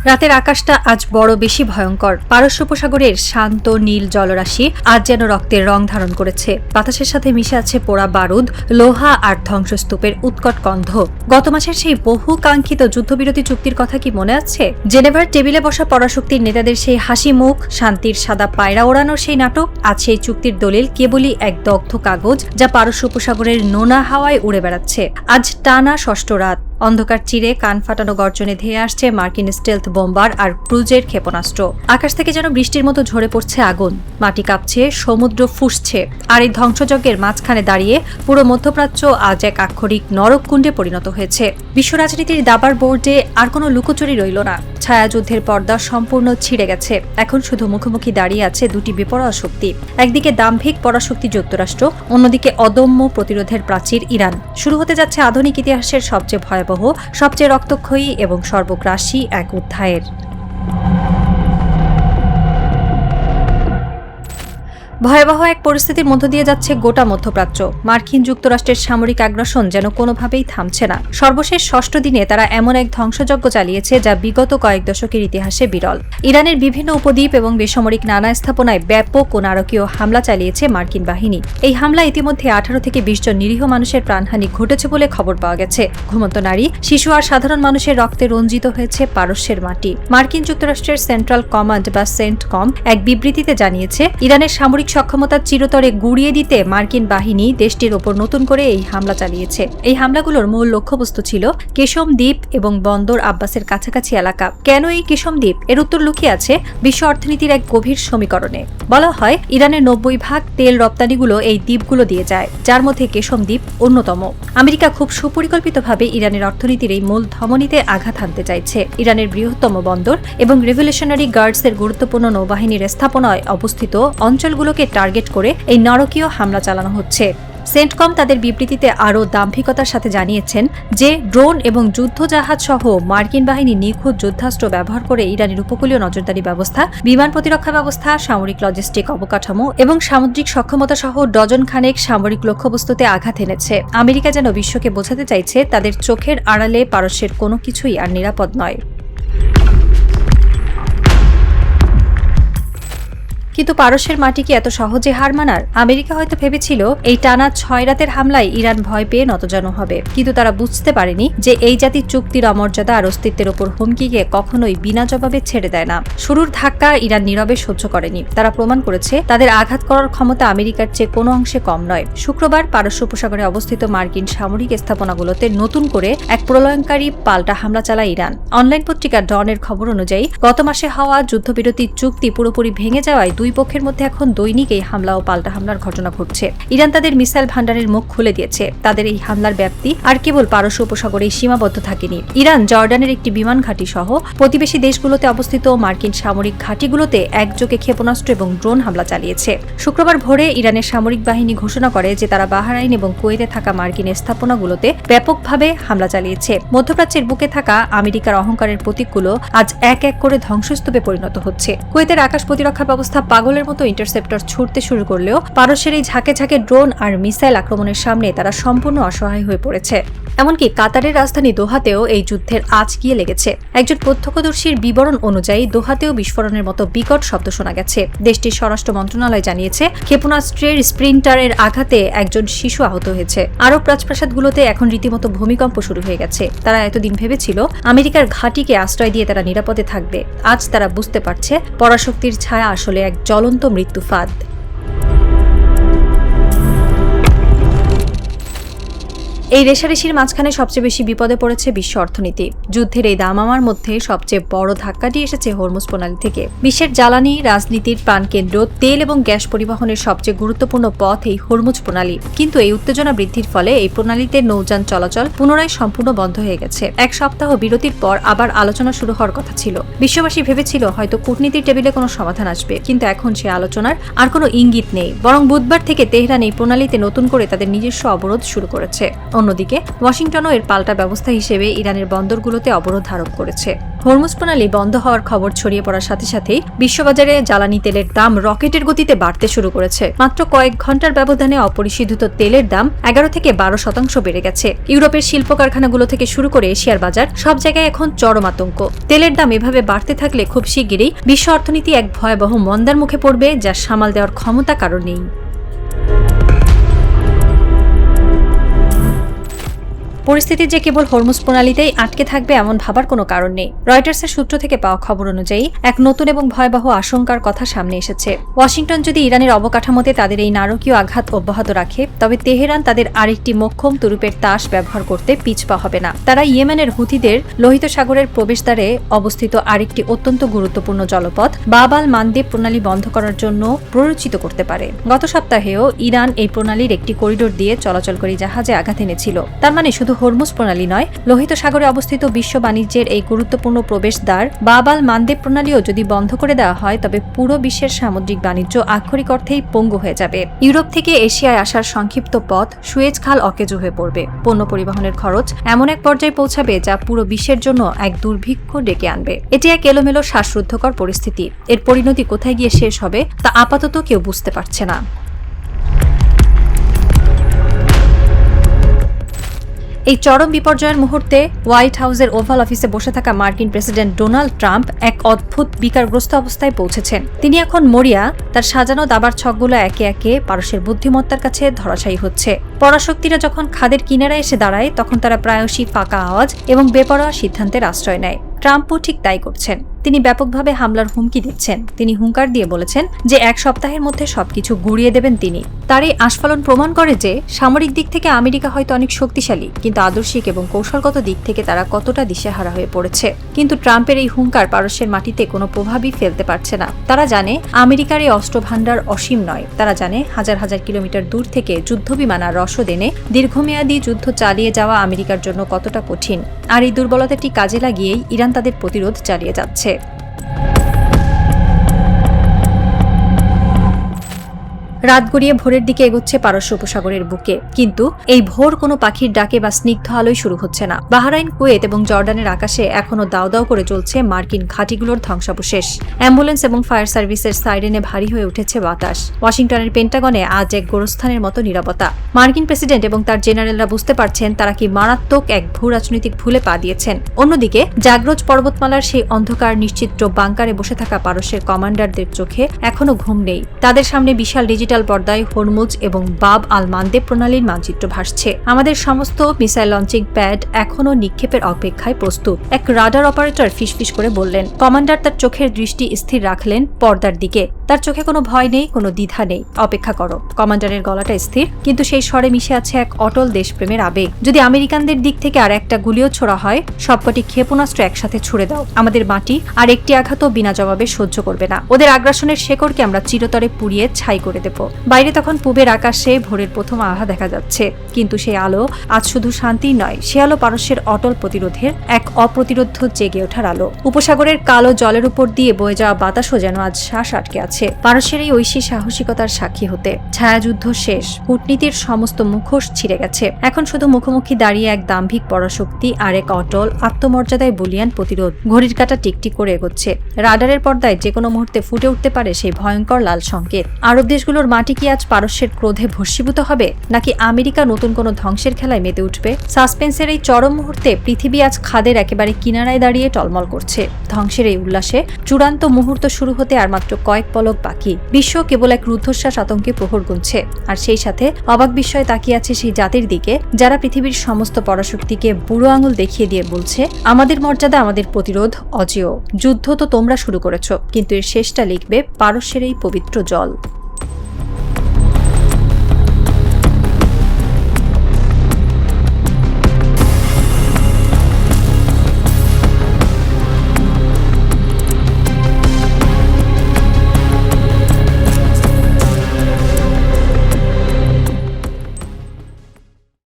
রাতের আকাশটা আজ বড় বেশি ভয়ঙ্কর। পারস্য উপসাগরের শান্ত নীল জলরাশি আজ যেন রক্তের রং ধারণ করেছে। বাতাসের সাথে মিশে আছে পোড়া বারুদ, লোহা আর ধ্বংসস্তূপের উৎকট গন্ধ। গত মাসের সেই বহু কাঙ্ক্ষিত যুদ্ধবিরতি চুক্তির কথা কি মনে আছে? জেনেভার টেবিলে বসা পরাশক্তির নেতাদের সেই হাসি মুখ, শান্তির সাদা পায়রা ওড়ানোর সেই নাটক, আজ সেই চুক্তির দলিল কেবলই এক দগ্ধ কাগজ যা পারস্য উপসাগরের নোনা হাওয়ায় উড়ে বেড়াচ্ছে। আজ টানা ষষ্ঠ রাত, অন্ধকার চিরে কান ফাটানো গর্জনে ধেয়ে আসছে মার্কিন স্টেলথ বোম্বার আর ক্রুজের ক্ষেপণাস্ত্র। আকাশ থেকে যেন বৃষ্টির মতো ঝরে পড়ছে আগুন, মাটি কাঁপছে, সমুদ্র ফুঁসছে। আর এই ধ্বংসযজ্ঞের মাঝখানে দাঁড়িয়ে পুরো মধ্যপ্রাচ্য আজ এক আক্ষরিক নরককুণ্ডে পরিণত হয়েছে। বিশ্ব রাজনীতির দাবার বোর্ডে আর কোনো লুকোচুরি রইল না। ছায়াযুদ্ধের পর্দা সম্পূর্ণ ছিঁড়ে গেছে। এখন শুধু মুখোমুখি দাঁড়িয়ে আছে দুটি বেপরোয়া শক্তি। একদিকে দাম্ভিক পরাশক্তি যুক্তরাষ্ট্র, অন্যদিকে অদম্য প্রতিরোধের প্রাচীর ইরান। শুরু হতে যাচ্ছে আধুনিক ইতিহাসের সবচেয়ে ভয়াবহ, সবচেয়ে রক্তক্ষয়ী এবং সর্বগ্রাসী এক অধ্যায়ের। ভয়াবহ এক পরিস্থিতির মধ্য দিয়ে যাচ্ছে গোটা মধ্যপ্রাচ্য। মার্কিন যুক্তরাষ্ট্রের সামরিক আগ্রাসন যেন কোনোভাবেই থামছে না। সর্বশেষ ষষ্ঠ দিনে তারা এমন এক ধ্বংসযজ্ঞ চালিয়েছে যা বিগত কয়েক দশকের ইতিহাসে বিরল। ইরানের বিভিন্ন উপদ্বীপ এবং বেসামরিক নানা স্থাপনায় ব্যাপক ও নারকীয় হামলা চালিয়েছে মার্কিন বাহিনী। এই হামলা ইতিমধ্যে 18 থেকে 20 জন নিরীহ মানুষের প্রাণহানি ঘটেছে বলে খবর পাওয়া গেছে। ঘুমন্ত নারী, শিশু আর সাধারণ মানুষের রক্তে রঞ্জিত হয়েছে পারস্যের মাটি। মার্কিন যুক্তরাষ্ট্রের সেন্ট্রাল কমান্ড বা সেন্টকম এক বিবৃতিতে জানিয়েছে, ইরানের সামরিক সক্ষমতা চিরতরে গুড়িয়ে দিতে মার্কিন বাহিনী দেশটির ওপর নতুন করে এই হামলা চালিয়েছে। এই হামলাগুলোর মূল লক্ষ্যবস্তু ছিল কেশম দ্বীপ এবং বন্দর আব্বাসের কাছাকাছি এলাকা। কেন এই কেশম দ্বীপ? এর উত্তর লুকিয়ে আছে বিশ্ব অর্থনীতির এক গভীর সমীকরণে। বলা হয়, ইরানের 90% তেল রপ্তানিগুলো এই দ্বীপগুলো দিয়ে যায়, যার মধ্যে কেশম দ্বীপ অন্যতম। আমেরিকা খুব সুপরিকল্পিতভাবে ইরানের অর্থনীতির এই মূল ধমনীতে আঘাত হানতে চাইছে। ইরানের বৃহত্তম বন্দর এবং রেভলিউশনারি গার্ডসের গুরুত্বপূর্ণ নৌবাহিনীর স্থাপনায় অবস্থিত অঞ্চলগুলোকে টার্গেট করে এই নারকীয় হামলা চালানো হচ্ছে। সেন্টকম তাদের বিবৃতিতে আরও দাম্ভিকতার সাথে জানিয়েছেন যে ড্রোন এবং যুদ্ধজাহাজ সহ মার্কিন বাহিনী নিখুঁত যুদ্ধাস্ত্র ব্যবহার করে ইরানের উপকূলীয় নজরদারি ব্যবস্থা, বিমান প্রতিরক্ষা ব্যবস্থা, সামরিক লজিস্টিক অবকাঠামো এবং সামুদ্রিক সক্ষমতা সহ ডজন খানেক সামরিক লক্ষ্যবস্তুতে আঘাত এনেছে। আমেরিকা যেন বিশ্বকে বোঝাতে চাইছে তাদের চোখের আড়ালে পারস্যের কোনো কিছুই আর নিরাপদ নয়। কিন্তু পারস্যের মাটি কি এত সহজে হার মানার? আমেরিকা হয়তো ভেবেছিল এই টানা 6 রাতের হামলায় ইরান ভয় পেয়ে নতজানু হবে, কিন্তু তারা বুঝতে পারেনি যে এই জাতির চুক্তির অমর্যাদা আর অস্তিত্বের ওপর হুমকিকে কখনোই বিনা জবাবে ছেড়ে দেয় না। শুরুর ধাক্কা ইরান নীরবে সহ্য করেনি। তারা প্রমাণ করেছে তাদের আঘাত করার ক্ষমতা আমেরিকার চেয়ে কোনো অংশে কম নয়। শুক্রবার পারস্য উপসাগরে অবস্থিত মার্কিন সামরিক স্থাপনাগুলোতে নতুন করে এক প্রলয়ঙ্কারী পাল্টা হামলা চালায় ইরান। অনলাইন পত্রিকা ডনের খবর অনুযায়ী গত মাসে হওয়া যুদ্ধবিরতির চুক্তি পুরোপুরি ভেঙে যাওয়ায় দুই পক্ষের মধ্যে এখন দৈনিক এই হামলা ও পাল্টা হামলার ঘটনা ঘটছে। ইরান তাদের মিসাইল ভান্ডারের মুখ খুলে দিয়েছে। তাদের এই হামলার ব্যাপ্তি আর কেবল পারস্য উপসাগরেই সীমাবদ্ধ থাকেনি। ইরান জর্ডানের একটি বিমান ঘাঁটি সহ প্রতিবেশী দেশগুলোতে অবস্থিত মার্কিন সামরিক ঘাঁটিগুলোতে একযোগে ক্ষেপণাস্ত্র এবং ড্রোন হামলা চালিয়েছে। শুক্রবার ভোরে ইরানের সামরিক বাহিনী ঘোষণা করে যে তারা বাহরাইন এবং কুয়েতে থাকা মার্কিন স্থাপনাগুলোতে ব্যাপকভাবে হামলা চালিয়েছে। মধ্যপ্রাচ্যের বুকে থাকা আমেরিকার অহংকারের প্রতীকগুলো আজ এক এক করে ধ্বংসস্তূপে পরিণত হচ্ছে। কুয়েতের আকাশ প্রতিরক্ষা ব্যবস্থা পাগলের মতো ইন্টারসেপ্টর ছুটতে শুরু করলেও পারস্যের এই ঝাঁকে ঝাঁকে ড্রোন আর মিসাইল আক্রমণের সামনে তারা সম্পূর্ণ অসহায় হয়ে পড়েছে। এমনকি কাতারের রাজধানী দোহাতেও এই যুদ্ধের আঁচ গিয়ে লেগেছে। একজন প্রত্যক্ষদর্শীর বিবরণ অনুযায়ী দোহাতেও বিস্ফোরণের মতো বিকট শব্দ শোনা গেছে। দেশটির স্বরাষ্ট্র মন্ত্রণালয় জানিয়েছে, ক্ষেপণাস্ত্রের স্প্রিন্টারের আঘাতে একজন শিশু আহত হয়েছে। আরব রাজপ্রাসাদগুলোতে এখন রীতিমতো ভূমিকম্প শুরু হয়ে গেছে। তারা এতদিন ভেবেছিল আমেরিকার ঘাঁটিকে আশ্রয় দিয়ে তারা নিরাপদে থাকবে। আজ তারা বুঝতে পারছে পরাশক্তির ছায়া আসলে এক জ্বলন্ত মৃত্যু ফাঁদ। এই রেশারেশির মাঝখানে সবচেয়ে বেশি বিপদে পড়েছে বিশ্ব অর্থনীতি। যুদ্ধের এই দামামার মধ্যে সবচেয়ে বড় ধাক্কাটি এসেছে হরমুজ প্রণালী থেকে। বিশ্বের জ্বালানি, রাজনীতির প্রাণকেন্দ্র, তেল এবং গ্যাস পরিবহনের সবচেয়ে গুরুত্বপূর্ণ পথ এই হরমুজ প্রণালী। কিন্তু এই উত্তেজনা বৃদ্ধির ফলে এই প্রণালীতে নৌযান চলাচল পুনরায় সম্পূর্ণ বন্ধ হয়ে গেছে। এক সপ্তাহ বিরতির পর আবার আলোচনা শুরু হওয়ার কথা ছিল। বিশ্ববাসী ভেবেছিল হয়তো কূটনীতির টেবিলে কোনো সমাধান আসবে, কিন্তু এখন সে আলোচনার আর কোনো ইঙ্গিত নেই। বরং বুধবার থেকে তেহরান এই প্রণালীতে নতুন করে তাদের নিজস্ব অবরোধ শুরু করেছে। অন্যদিকে ওয়াশিংটনও এর পাল্টা ব্যবস্থা হিসেবে ইরানের বন্দরগুলোতে অবরোধ আরোপ করেছে। হরমুজ প্রণালী বন্ধ হওয়ার খবর ছড়িয়ে পড়ার সাথে সাথেই বিশ্ববাজারে জ্বালানি তেলের দাম রকেটের গতিতে বাড়তে শুরু করেছে। মাত্র কয়েক ঘন্টার ব্যবধানে অপরিশোধিত তেলের দাম 11 থেকে 12% বেড়ে গেছে। ইউরোপের শিল্প কারখানাগুলো থেকে শুরু করে এশিয়ার বাজার সব জায়গায় এখন চরম আতঙ্ক। তেলের দাম এভাবে বাড়তে থাকলে খুব শিগগিরই বিশ্ব অর্থনীতি এক ভয়াবহ মন্দার মুখে পড়বে, যা সামাল দেওয়ার ক্ষমতা কারো নেই। পরিস্থিতি যে কেবল হরমুজ প্রণালীতেই আটকে থাকবে এমন ভাবার কোনো কারণ নেই। রয়টার্সের সূত্র থেকে পাওয়া খবর অনুযায়ী এক নতুন এবং ভয়াবহ আশঙ্কার কথা সামনে এসেছে। ওয়াশিংটন যদি ইরানের অবকাঠামোতে তাদের এই নারকীয় আঘাত অব্যাহত রাখে, তবে তেহরান তাদের আরেকটি মোক্ষম তুরুপের তাস ব্যবহার করতে পিছপা হবে না। তারা ইয়েমেনের হুথিদের লোহিত সাগরের প্রবেশদ্বারে অবস্থিত আরেকটি অত্যন্ত গুরুত্বপূর্ণ জলপথ বাব আল মানদেব প্রণালী বন্ধ করার জন্য প্ররোচিত করতে পারে। গত সপ্তাহেও ইরান এই প্রণালীর একটি করিডোর দিয়ে চলাচলকারী জাহাজে আঘাত এনেছিল। তার মানে শুধু হরমুজ প্রণালী নয়, লোহিত সাগরে অবস্থিত বিশ্ব বাণিজ্যের এই গুরুত্বপূর্ণ প্রবেশদ্বার বাব আল মানদেব প্রণালীও যদি বন্ধ করে দেওয়া হয়, তবে পুরো বিশ্বের সামুদ্রিক বাণিজ্য আক্ষরিক অর্থেই পঙ্গু হয়ে যাবে। ইউরোপ থেকে এশিয়ায় আসার সংক্ষিপ্ত পথ সুয়েজ খাল অকেজো হয়ে পড়বে। পণ্য পরিবহনের খরচ এমন এক পর্যায়ে পৌঁছাবে যা পুরো বিশ্বের জন্য এক দুর্ভিক্ষ ডেকে আনবে। এটি এক এলোমেলো শ্বাসরুদ্ধকর পরিস্থিতি। এর পরিণতি কোথায় গিয়ে শেষ হবে তা আপাতত কেউ বুঝতে পারছে না। এই চরম বিপর্যয়ের মুহূর্তে হোয়াইট হাউসের ওভাল অফিসে বসে থাকা মার্কিন প্রেসিডেন্ট ডোনাল্ড ট্রাম্প এক অদ্ভুত বিকারগ্রস্ত অবস্থায় পৌঁছেছেন। তিনি এখন মরিয়া। তার সাজানো দাবার ছকগুলো একে একে পারস্যের বুদ্ধিমত্তার কাছে ধরাশায়ী হচ্ছে। পরাশক্তিরা যখন খাদের কিনারায় এসে দাঁড়ায়, তখন তারা প্রায়শই ফাঁকা আওয়াজ এবং বেপরোয়া সিদ্ধান্তের আশ্রয় নেয়। ট্রাম্পও ঠিক তাই করছেন। তিনি ব্যাপকভাবে হামলার হুমকি দিচ্ছেন। তিনি হুঙ্কার দিয়ে বলেছেন যে এক সপ্তাহের মধ্যে সবকিছু গুড়িয়ে দেবেন তিনি। তার এই আস্ফালন প্রমাণ করে যে সামরিক দিক থেকে আমেরিকা হয়তো অনেক শক্তিশালী, কিন্তু আদর্শিক এবং কৌশলগত দিক থেকে তারা কতটা দিশেহারা হয়ে পড়েছে। কিন্তু ট্রাম্পের এই হুঙ্কার পারস্যের মাটিতে কোনো প্রভাবই ফেলতে পারছে না। তারা জানে আমেরিকার এই অস্ত্র ভাণ্ডার অসীম নয়। তারা জানে হাজার হাজার কিলোমিটার দূর থেকে যুদ্ধবিমান আর রসদ এনে দীর্ঘমেয়াদী যুদ্ধ চালিয়ে যাওয়া আমেরিকার জন্য কতটা কঠিন। আর এই দুর্বলতাটি কাজে লাগিয়েই ইরান তাদের প্রতিরোধ চালিয়ে যাচ্ছে। রাত গড়িয়ে ভোরের দিকে এগোচ্ছে পারস্য উপসাগরের বুকে, কিন্তু এই ভোর কোনো পাখির ডাকে বা স্নিগ্ধ আলোয় শুরু হচ্ছে না। বাহরাইন, কুয়েত এবং জর্ডানের আকাশে এখনো দাও দাও করে চলছে মার্কিন ঘাঁটিগুলোর ধ্বংসাবশেষ। অ্যাম্বুলেন্স এবং ফায়ার সার্ভিসের সাইরেনে ভারী হয়ে উঠেছে বাতাস। ওয়াশিংটনের পেন্টাগনে আজ এক গোরস্থানের মতো নীরবতা। মার্কিন প্রেসিডেন্ট এবং তার জেনারেলরা বুঝতে পারছেন তারা কি মারাত্মক এক ভূ রাজনৈতিক ভুলে পা দিয়েছেন। অন্যদিকে জাগ্রজ পর্বতমালার সেই অন্ধকার নিশ্চিদ্র বাংকারে বসে থাকা পারস্যের কমান্ডারদের চোখে এখনো ঘুম নেই। তাদের সামনে বিশাল ডিজিটাল পর্দায় হরমুজ এবং বাব আল মানদেব প্রণালীর মানচিত্র ভাসছে। আমাদের সমস্ত মিসাইল লঞ্চিং প্যাড এখনো নিক্ষেপের অপেক্ষায় প্রস্তুত, এক রাডার অপারেটর ফিসফিস করে বললেন। কমান্ডার তার চোখের দৃষ্টি স্থির রাখলেন পর্দার দিকে। তার চোখে কোনো ভয় নেই, কোনো দ্বিধা নেই। অপেক্ষা করো। কমান্ডারের গলাটা স্থির, কিন্তু সেই স্বরে মিশে আছে এক অটল দেশপ্রেমের আবেগ। যদি আমেরিকানদের দিক থেকে আর একটা গুলিও ছোড়া হয়, সবকটি ক্ষেপণাস্ত্র একসাথে ছুড়ে দাও। আমাদের মাটি আর একটি আঘাতও বিনা জবাবে সহ্য করবে না। ওদের আগ্রাসনের শেকড়কে আমরা চিরতরে পুড়িয়ে ছাই করে দেব। বাইরে তখন পূবের আকাশে ভোরের প্রথম আভা দেখা যাচ্ছে, কিন্তু সেই আলো আজ শুধু শান্তি নয়, সে আলো পারস্যের অটল প্রতিরোধের এক অপ্রতিরোধ্য জেগে ওঠার আলো। উপসাগরের কালো জলের উপর দিয়ে বয়ে যাওয়া বাতাসও যেন আজ শ্বাস আটকে আছে পারস্যের এই ঐশী সাহসিকতার সাক্ষী হতে। ছায়াযুদ্ধ শেষ, কূটনীতির সমস্ত মুখোশ ছিঁড়ে গেছে। এখন শুধু মুখোমুখি দাঁড়িয়ে এক দাম্ভিক পরাশক্তি আর এক অটল আত্মমর্যাদায় বলিয়ান প্রতিরোধ। ঘড়ির কাঁটা টিকটিক করে এগোচ্ছে। রাডারের পর্দায় যে কোনো মুহূর্তে ফুটে উঠতে পারে সেই ভয়ঙ্কর লাল সংকেত। আরব দেশগুলোর মাটি কি আজ পারস্যের ক্রোধে ভস্মীভূত হবে, নাকি আমেরিকা নতুন কোনো ধ্বংসের খেলায় মেতে উঠবে? সাসপেন্সের এই চরম মুহূর্তে পৃথিবী আজ খাদের একেবারে কিনারায় দাঁড়িয়ে টলমল করছে। ধ্বংসের এই উল্লাসে চূড়ান্ত মুহূর্ত শুরু হতে আর মাত্র কয়েক পলক বাকি। বিশ্ব কেবল এক রুদ্ধশ্বাস আতঙ্কে প্রহর গুনছে, আর সেই সাথে অবাক বিস্ময়ে তাকিয়ে আছে সেই জাতির দিকে যারা পৃথিবীর সমস্ত পরাশক্তিকে বুড়ো আঙুল দেখিয়ে দিয়ে বলছে, আমাদের মর্যাদা, আমাদের প্রতিরোধ অজেয়। যুদ্ধ তো তোমরা শুরু করেছ, কিন্তু এর শেষটা লিখবে পারস্যের এই পবিত্র জল।